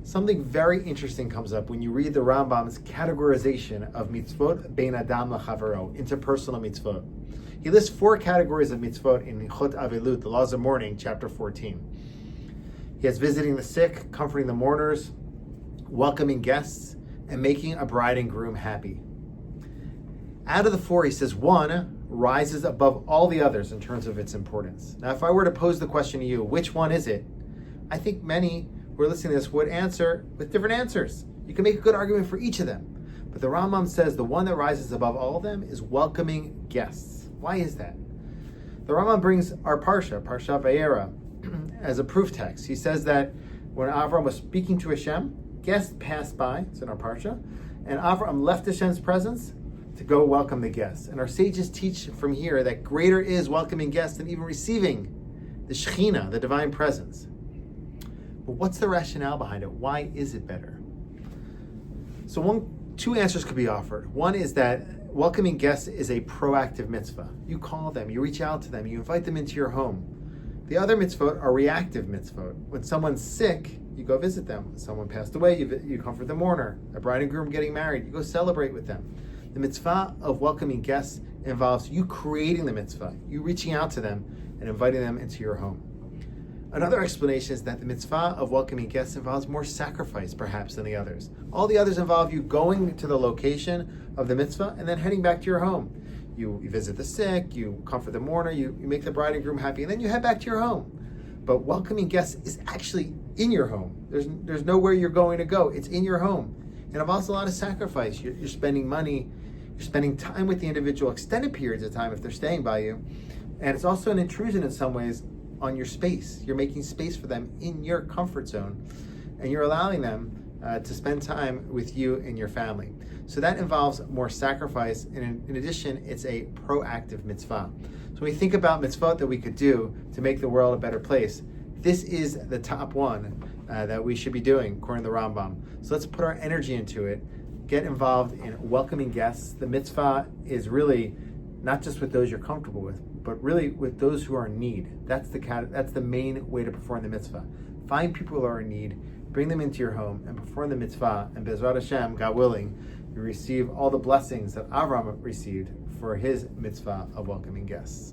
Something very interesting comes up when you read the Rambam's categorization of mitzvot bein adam lachavero, interpersonal mitzvot. He lists 4 categories of mitzvot in Chot Avelut, the laws of mourning, chapter 14. He has visiting the sick, comforting the mourners, welcoming guests, and making a bride and groom happy. Out of the 4, he says 1 rises above all the others in terms of its importance. Now, if I were to pose the question to you, which one is it? I think many who are listening to this would answer with different answers. You can make a good argument for each of them. But the Rambam says the one that rises above all of them is welcoming guests. Why is that? The Rambam brings our Parshat Vayera, as a proof text. He says that when Avram was speaking to Hashem, guests passed by, it's in our Parsha, and Avram left Hashem's presence to go welcome the guests. And our sages teach from here that greater is welcoming guests than even receiving the Shekhinah, the divine presence. But what's the rationale behind it? Why is it better? So 2 answers could be offered. One is that welcoming guests is a proactive mitzvah. You call them, you reach out to them, you invite them into your home. The other mitzvot are reactive mitzvot. When someone's sick, you go visit them. When someone passed away, you comfort the mourner. A bride and groom getting married, you go celebrate with them. The mitzvah of welcoming guests involves you creating the mitzvah, you reaching out to them and inviting them into your home. Another explanation is that the mitzvah of welcoming guests involves more sacrifice, perhaps, than the others. All the others involve you going to the location of the mitzvah and then heading back to your home. You visit the sick, you comfort the mourner, you make the bride and groom happy, and then you head back to your home. But welcoming guests is actually in your home. There's nowhere you're going to go. It's in your home. And it involves a lot of sacrifice. You're spending money, you're spending time with the individual, extended periods of time if they're staying by you. And it's also an intrusion in some ways on your space. You're making space for them in your comfort zone, and you're allowing them to spend time with you and your family. So that involves more sacrifice, and in addition, it's a proactive mitzvah. So when we think about mitzvot that we could do to make the world a better place, this is the top one that we should be doing, according to the Rambam. So let's put our energy into it, get involved in welcoming guests. The mitzvah is really not just with those you're comfortable with, but really with those who are in need. That's the main way to perform the mitzvah. Find people who are in need, bring them into your home, and perform the mitzvah. And Bezrat Hashem, God willing, you receive all the blessings that Avram received for his mitzvah of welcoming guests.